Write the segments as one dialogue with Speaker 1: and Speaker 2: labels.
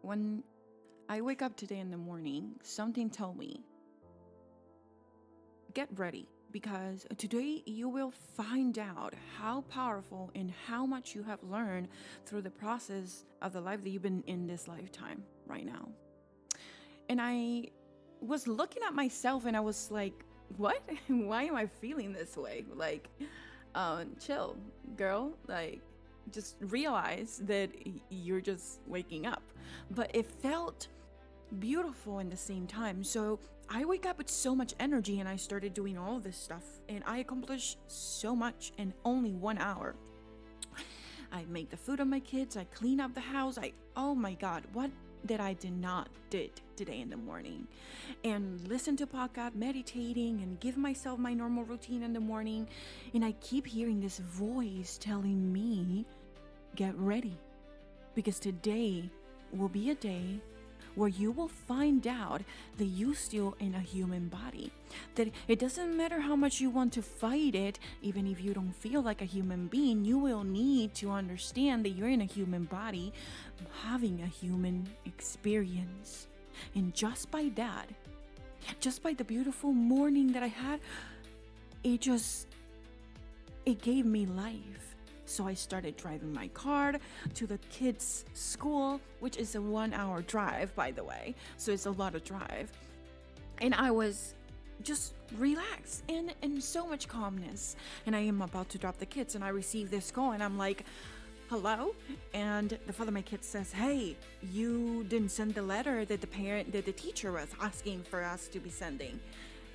Speaker 1: when I wake up today in the morning, something told me, get ready because today you will find out how powerful and how much you have learned through the process of the life that you've been in this lifetime right now. And I was looking at myself and I was like, what? Why am I feeling this way? Like, chill, girl. Like, just realize that you're just waking up. But it felt beautiful in the same time. So I wake up with so much energy and I started doing all this stuff and I accomplished so much in only 1 hour. I make the food on my kids, I clean up the house, oh my god, what that I did not did today in the morning. And listen to podcast, meditating and give myself my normal routine in the morning. And I keep hearing this voice telling me, get ready. Because today will be a day where you will find out that you still in a human body. That it doesn't matter how much you want to fight it, even if you don't feel like a human being, you will need to understand that you're in a human body having a human experience. And just by that, just by the beautiful morning that I had, it gave me life. So I started driving my car to the kids' school, which is a 1 hour drive, by the way. So it's a lot of drive. And I was just relaxed and in so much calmness. And I am about to drop the kids and I receive this call and I'm like, hello? And the father of my kids says, hey, you didn't send the letter that the teacher was asking for us to be sending.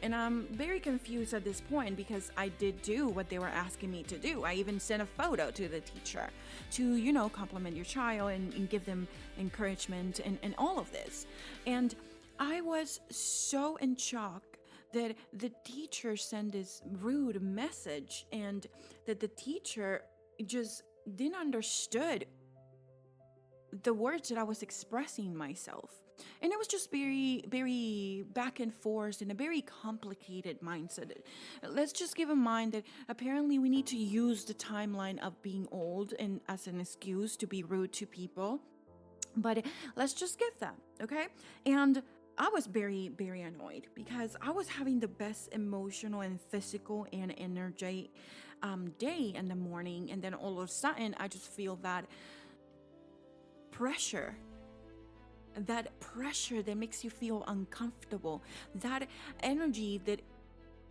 Speaker 1: And I'm very confused at this point because I did do what they were asking me to do. I even sent a photo to the teacher to, compliment your child and give them encouragement and all of this. And I was so in shock that the teacher sent this rude message and that the teacher just didn't understood the words that I was expressing myself. And it was just very, very back and forth in a very complicated mindset. Let's just give in mind that apparently we need to use the timeline of being old and as an excuse to be rude to people. But let's just give that, okay? And I was very, very annoyed because I was having the best emotional and physical and energy day in the morning. And then all of a sudden, I just feel that pressure that makes you feel uncomfortable, that energy that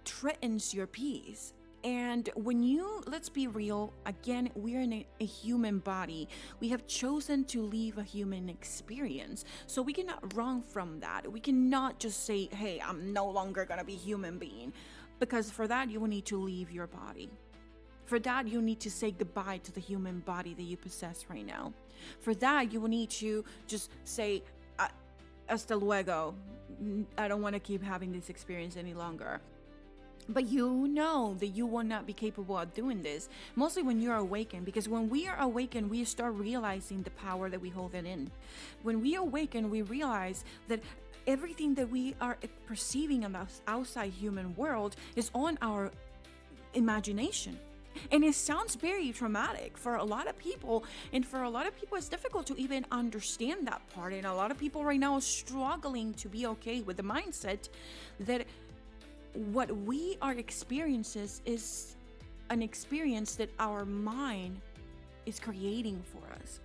Speaker 1: threatens your peace. And let's be real, again, we're in a human body. We have chosen to live a human experience. So we cannot run from that. We cannot just say, hey, I'm no longer gonna be a human being. Because for that, you will need to leave your body. For that, you need to say goodbye to the human body that you possess right now. For that, you will need to just say, hasta luego. I don't want to keep having this experience any longer. But you know that you will not be capable of doing this, mostly when you're awakened, because when we are awakened, we start realizing the power that we hold it in. When we awaken, we realize that everything that we are perceiving in the outside human world is on our imagination. And it sounds very traumatic for a lot of people. And for a lot of people, it's difficult to even understand that part. And a lot of people right now are struggling to be okay with the mindset that what we are experiencing is an experience that our mind is creating for us.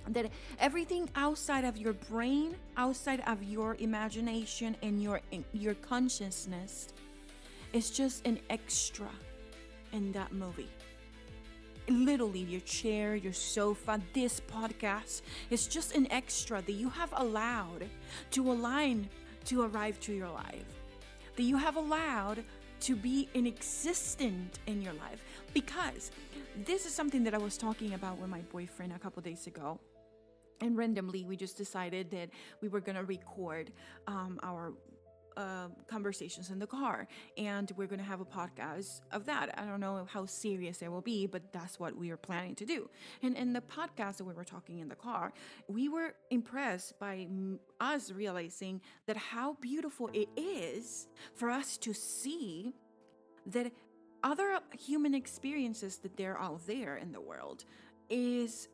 Speaker 1: That everything outside of your brain, outside of your imagination and your consciousness is just an extra in that movie. Literally, your chair, your sofa, this podcast is just an extra that you have allowed to align to arrive to your life, that you have allowed to be in existent in your life. Because this is something that I was talking about with my boyfriend a couple days ago. And randomly, we just decided that we were going to record our conversations in the car, and we're going to have a podcast of that. I don't know how serious it will be, but that's what we are planning to do. And in the podcast that we were talking in the car, we were impressed by us realizing that how beautiful it is for us to see that other human experiences that there are out there in the world is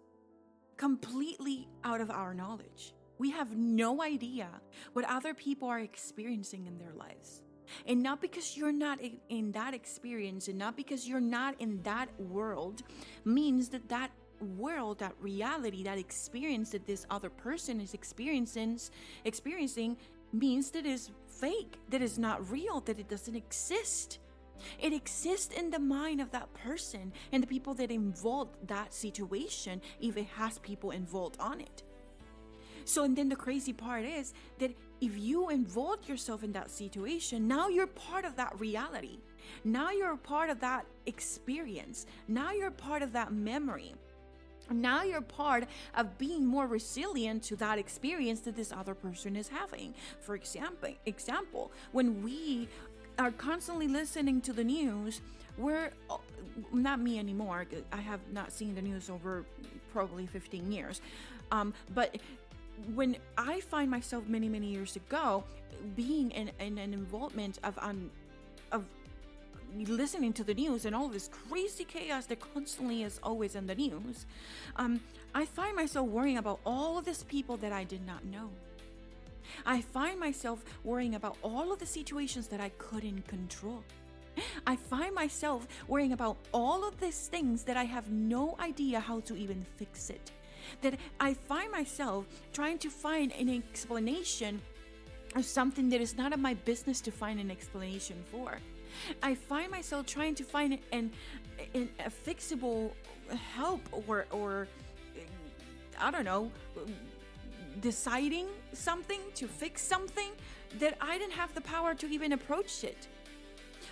Speaker 1: completely out of our knowledge. We have no idea what other people are experiencing in their lives. And not because you're not in that experience, and not because you're not in that world, means that that world, that reality, that experience that this other person is experiencing means that is fake, that is not real, that it doesn't exist. It exists in the mind of that person and the people that involved that situation, if it has people involved on it. So, and then the crazy part is that if you involve yourself in that situation, now you're part of that reality. Now you're part of that experience. Now you're part of that memory. Now you're part of being more resilient to that experience that this other person is having. For example, when we are constantly listening to the news, we're not me anymore. I have not seen the news over probably 15 years. But when I find myself many years ago being in an involvement of listening to the news and all this crazy chaos that constantly is always in the news, I find myself worrying about all of these people that I did not know. I find myself worrying about all of the situations that I couldn't control. I find myself worrying about all of these things that I have no idea how to even fix it. That I find myself trying to find an explanation of something that is none of my business to find an explanation for. I find myself trying to find a fixable help or I don't know, deciding something to fix something that I didn't have the power to even approach it.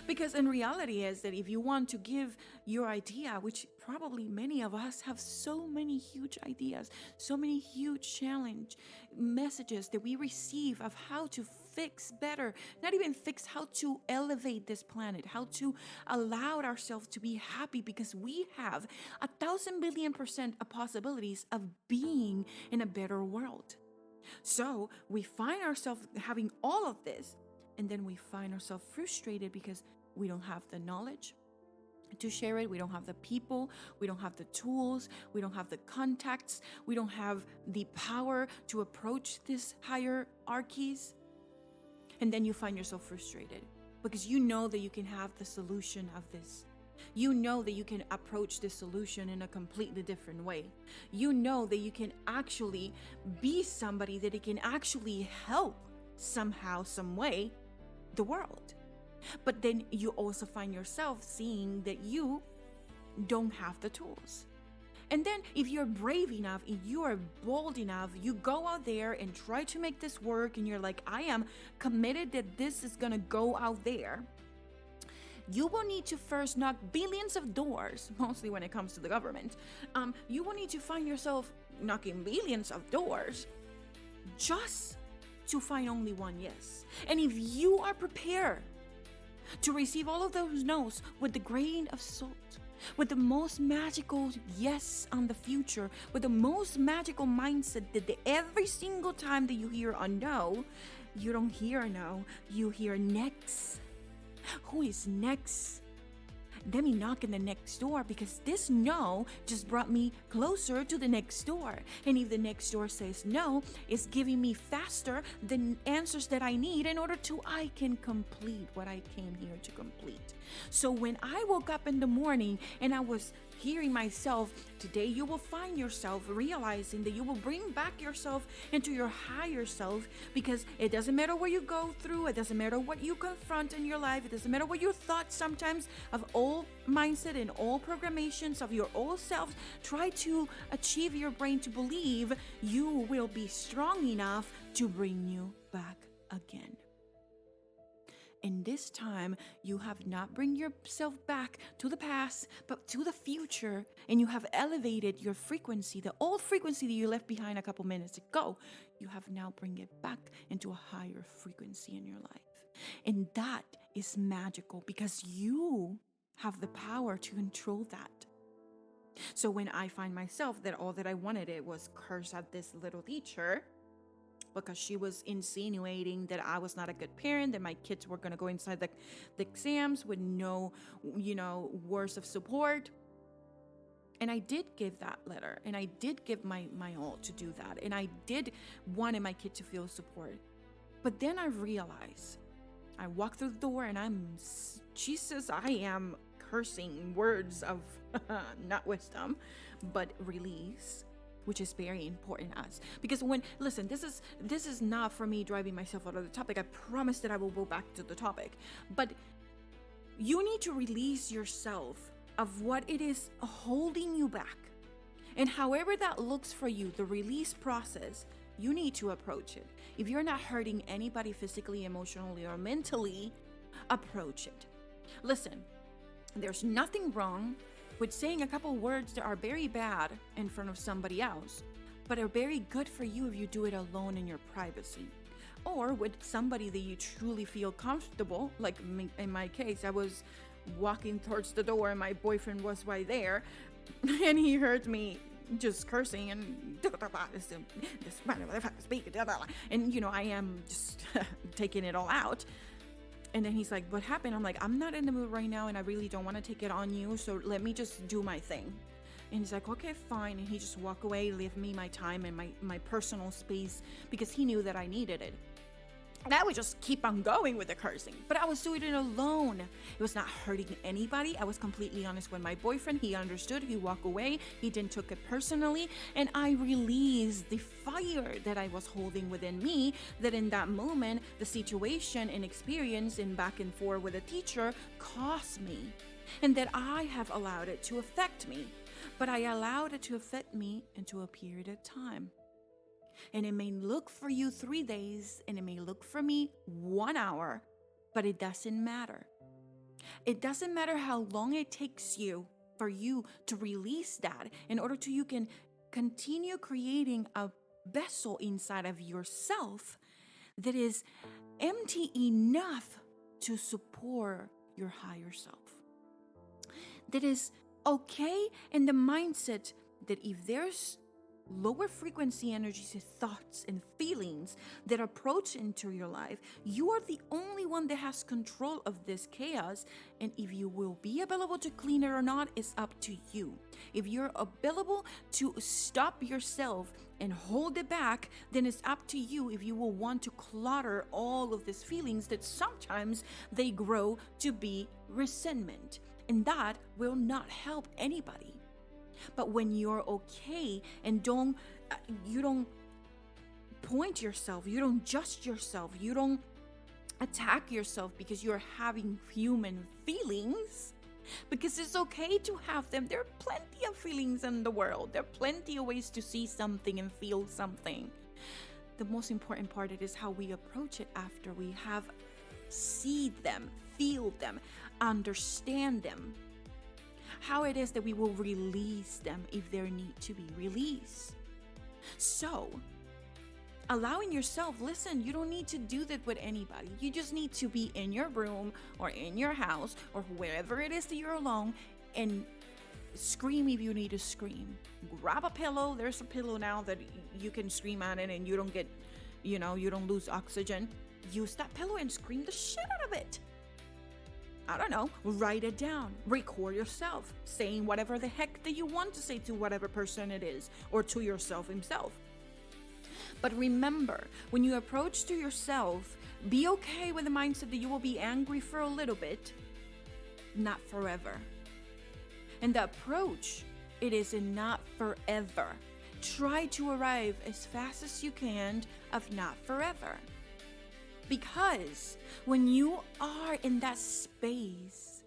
Speaker 1: Because in reality is that if you want to give your idea, which probably many of us have so many huge ideas, so many huge challenge messages that we receive of how to fix better, not even fix, how to elevate this planet, how to allow ourselves to be happy, because we have 1,000,000,000,000% of possibilities of being in a better world. So we find ourselves having all of this, and then we find ourselves frustrated because we don't have the knowledge to share it. We don't have the people. We don't have the tools. We don't have the contacts. We don't have the power to approach these hierarchies. And then you find yourself frustrated because you know that you can have the solution of this. You know that you can approach this solution in a completely different way. You know that you can actually be somebody that it can actually help somehow, some way, the world. But then you also find yourself seeing that you don't have the tools. And then if you're brave enough, if you are bold enough, you go out there and try to make this work, and you're like, I am committed that this is gonna go out there. You will need to first knock billions of doors, mostly when it comes to the government. You will need to find yourself knocking billions of doors just to find only one yes. And if you are prepared to receive all of those no's with the grain of salt, with the most magical yes on the future, with the most magical mindset that every single time that you hear a no, you don't hear a no, you hear next. Who is next? Let me knock in the next door, because this no just brought me closer to the next door. And if the next door says no, it's giving me faster the answers that I need in order to I can complete what I came here to complete. So when I woke up in the morning and I was hearing myself, today you will find yourself realizing that you will bring back yourself into your higher self, because it doesn't matter what you go through, it doesn't matter what you confront in your life, it doesn't matter what your thoughts sometimes of old mindset and old programations of your old self try to achieve your brain to believe, you will be strong enough to bring you back again. And this time, you have not bring yourself back to the past, but to the future, and you have elevated your frequency, the old frequency that you left behind a couple minutes ago. You have now bring it back into a higher frequency in your life. And that is magical, because you have the power to control that. So when I find myself that all that I wanted it was curse at this little teacher, because she was insinuating that I was not a good parent, that my kids were going to go inside the exams with no, words of support. And I did give that letter, and I did give my all to do that, and I did wanted my kid to feel support. But then I realized, I walk through the door and Jesus, I am cursing words of not wisdom, but release, which is very important to us. Because listen, this is not for me driving myself out of the topic. I promise that I will go back to the topic. But you need to release yourself of what it is holding you back. And however that looks for you, the release process, you need to approach it. If you're not hurting anybody physically, emotionally, or mentally, approach it. Listen, there's nothing wrong with saying a couple words that are very bad in front of somebody else, but are very good for you if you do it alone in your privacy. Or with somebody that you truly feel comfortable, like in my case, I was walking towards the door and my boyfriend was right there, and he heard me just cursing and and I am just taking it all out. And then he's like, what happened? I'm like, I'm not in the mood right now and I really don't want to take it on you, so let me just do my thing. And he's like, okay, fine. And he just walked away, leave me my time and my personal space, because he knew that I needed it. And I would just keep on going with the cursing, but I was doing it alone. It was not hurting anybody. I was completely honest with my boyfriend. He understood. He walked away. He didn't took it personally. And I released the fire that I was holding within me, that in that moment, the situation and experience in back and forth with a teacher caused me, and that I have allowed it to affect me. But I allowed it to affect me into a period of time. And it may look for you 3 days, and it may look for me 1 hour, but it doesn't matter. It doesn't matter how long it takes you for you to release that, in order to you can continue creating a vessel inside of yourself that is empty enough to support your higher self. That is okay in the mindset that if there's lower frequency energies, thoughts and feelings that approach into your life, you are the only one that has control of this chaos. And if you will be available to clean it or not is up to you. If you're available to stop yourself and hold it back, then it's up to you if you will want to clutter all of these feelings that sometimes they grow to be resentment, and that will not help anybody. But when you're okay and you don't point yourself, you don't judge yourself, you don't attack yourself because you're having human feelings, because it's okay to have them. There are plenty of feelings in the world. There are plenty of ways to see something and feel something. The most important part is how we approach it after we have seen them, feel them, understand them. How it is that we will release them if there need to be release. So, allowing yourself, listen, you don't need to do that with anybody. You just need to be in your room or in your house or wherever it is that you're alone, and scream if you need to scream. Grab a pillow. There's a pillow now that you can scream at it and you don't get, you don't lose oxygen. Use that pillow and scream the shit out of it. I don't know, write it down, record yourself saying whatever the heck that you want to say to whatever person it is, or to yourself himself. But remember, when you approach to yourself, be okay with the mindset that you will be angry for a little bit, not forever. And the approach, it is not forever. Try to arrive as fast as you can of not forever. Because when you are in that space,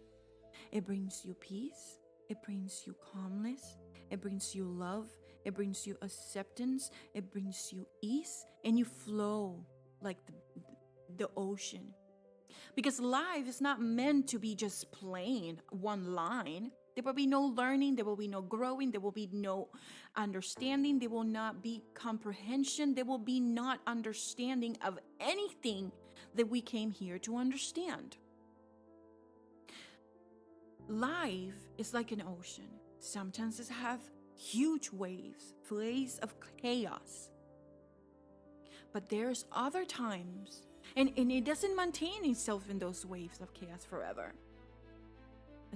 Speaker 1: it brings you peace, it brings you calmness, it brings you love, it brings you acceptance, it brings you ease, and you flow like the ocean. Because life is not meant to be just plain one line. There will be no learning, there will be no growing, there will be no understanding, there will not be comprehension, there will be not understanding of anything that we came here to understand. Life is like an ocean. Sometimes it have huge waves of chaos. But there's other times, and it doesn't maintain itself in those waves of chaos forever.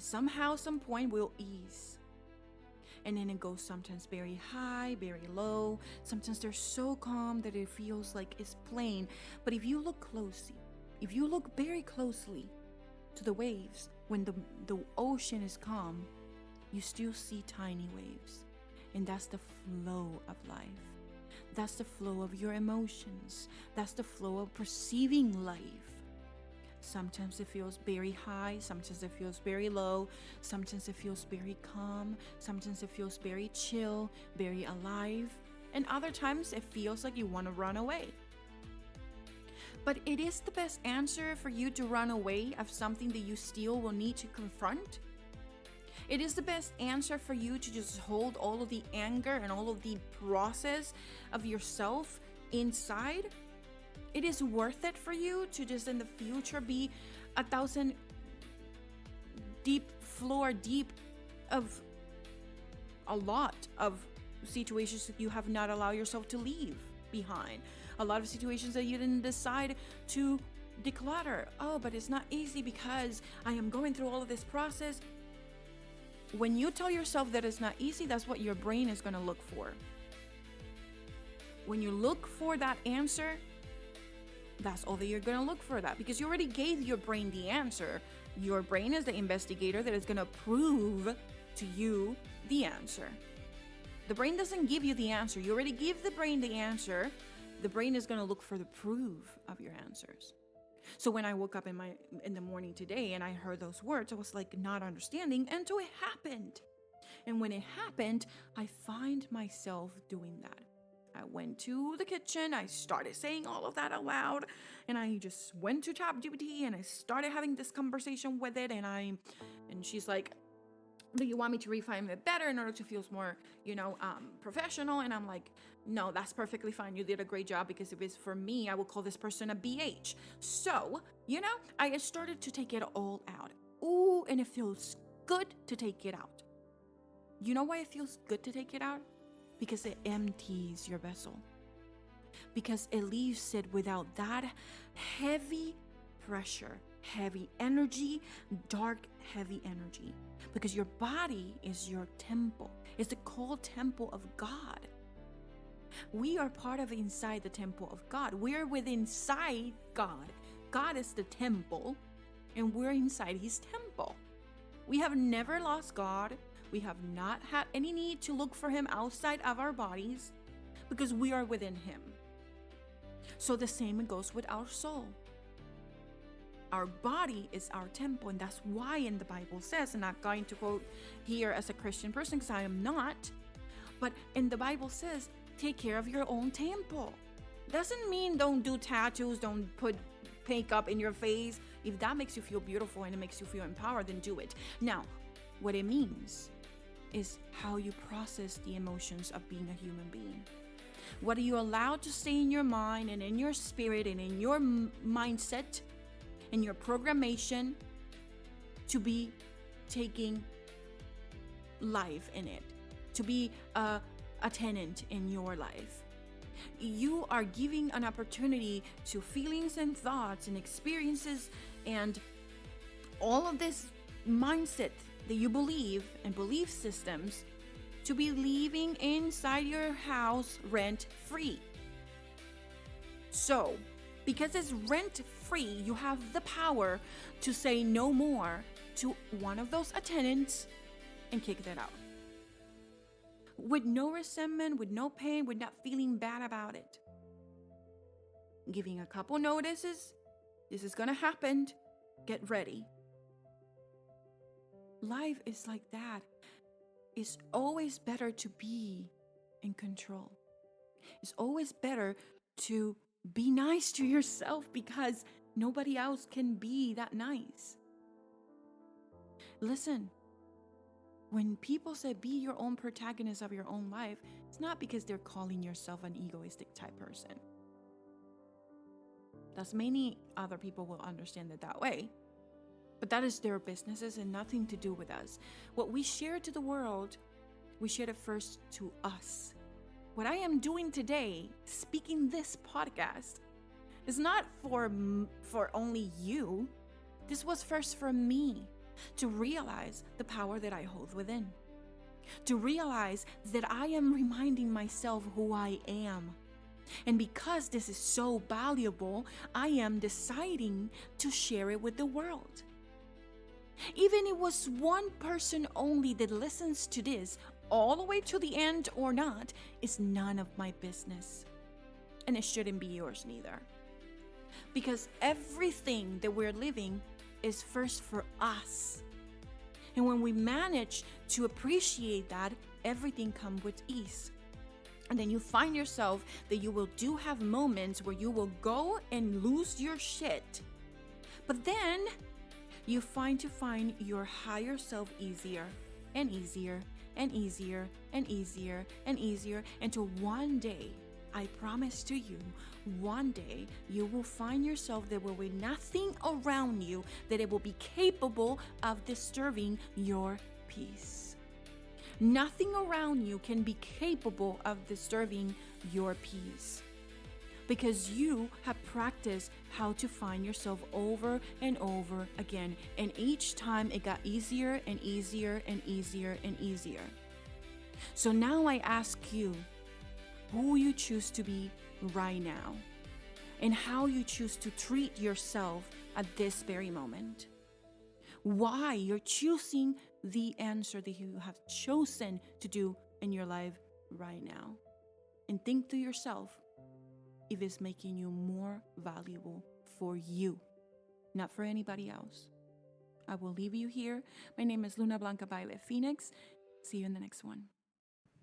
Speaker 1: Somehow, some point will ease. And then it goes sometimes very high, very low. Sometimes they're so calm that it feels like it's plain. But if you look closely, if you look very closely to the waves, when the ocean is calm, you still see tiny waves. And that's the flow of life. That's the flow of your emotions. That's the flow of perceiving life. Sometimes it feels very high. Sometimes it feels very low. Sometimes it feels very calm. Sometimes it feels very chill, very alive. And other times it feels like you want to run away. But it is the best answer for you to run away of something that you still will need to confront. It is the best answer for you to just hold all of the anger and all of the process of yourself inside. It is worth it for you to just in the future be 1,000 deep of a lot of situations that you have not allowed yourself to leave behind. A lot of situations that you didn't decide to declutter. Oh, but it's not easy because I am going through all of this process. When you tell yourself that it's not easy, that's what your brain is going to look for. When you look for that answer, that's all that you're going to look for, that because you already gave your brain the answer. Your brain is the investigator that is going to prove to you the answer. The brain doesn't give you the answer. You already give the brain the answer. The brain is going to look for the proof of your answers. So when I woke up in the morning today and I heard those words, I was like not understanding until it happened. And when it happened, I find myself doing that. I went to the kitchen, I started saying all of that aloud, and I just went to ChatGPT and I started having this conversation with it, and she's like, do you want me to refine it better in order to feel more, professional? And I'm like, no, that's perfectly fine. You did a great job, because if it's for me, I will call this person a BH. So, I started to take it all out. Ooh, and it feels good to take it out. You know why it feels good to take it out? Because it empties your vessel. Because it leaves it without that heavy pressure, heavy energy, dark, heavy energy. Because your body is your temple. It's the called temple of God. We are part of inside the temple of God. We're within inside God. God is the temple, and we're inside his temple. We have never lost God. We have not had any need to look for him outside of our bodies, because we are within him. So the same goes with our soul. Our body is our temple, and that's why in the Bible says, and I'm not going to quote here as a Christian person because I am not, but in the Bible says, take care of your own temple. Doesn't mean don't do tattoos, don't put makeup in your face. If that makes you feel beautiful and it makes you feel empowered, then do it. Now, what it means is how you process the emotions of being a human being. What are you allowed to stay in your mind and in your spirit and in your mindset, in your programmation, to be taking life in it, to be a tenant in your life. You are giving an opportunity to feelings and thoughts and experiences and all of this mindset that you believe and belief systems to be living inside your house rent free. So, because it's rent free, you have the power to say no more to one of those attendants and kick that out. With no resentment, with no pain, with not feeling bad about it. Giving a couple notices, this is gonna happen, get ready. Life is like that. It's always better to be in control. It's always better to be nice to yourself, because nobody else can be that nice. Listen, when people say be your own protagonist of your own life, it's not because they're calling yourself an egoistic type person. Thus, many other people will understand it that way. But that is their businesses and nothing to do with us. What we share to the world, we share it first to us. What I am doing today, speaking this podcast, is not for only you. This was first for me to realize the power that I hold within. to realize that I am reminding myself who I am. And because this is so valuable, I am deciding to share it with the world. Even if it was one person only that listens to this all the way to the end or not, is none of my business. And it shouldn't be yours neither. Because everything that we're living is first for us. And when we manage to appreciate that, everything comes with ease. And then you find yourself that you will have moments where you will go and lose your shit. But then you find your higher self easier and easier and easier and easier and easier until one day, I promise to you, one day you will find yourself there will be nothing around you that it will be capable of disturbing your peace. Nothing around you can be capable of disturbing your peace, because you have practiced how to find yourself over and over again. And each time it got easier and easier and easier and easier. So now I ask you, who you choose to be right now, and how you choose to treat yourself at this very moment. Why you're choosing the answer that you have chosen to do in your life right now. And think to yourself if it's making you more valuable for you, not for anybody else. I will leave you here. My name is Luna Blanca Violet Phoenix. See you in the next one.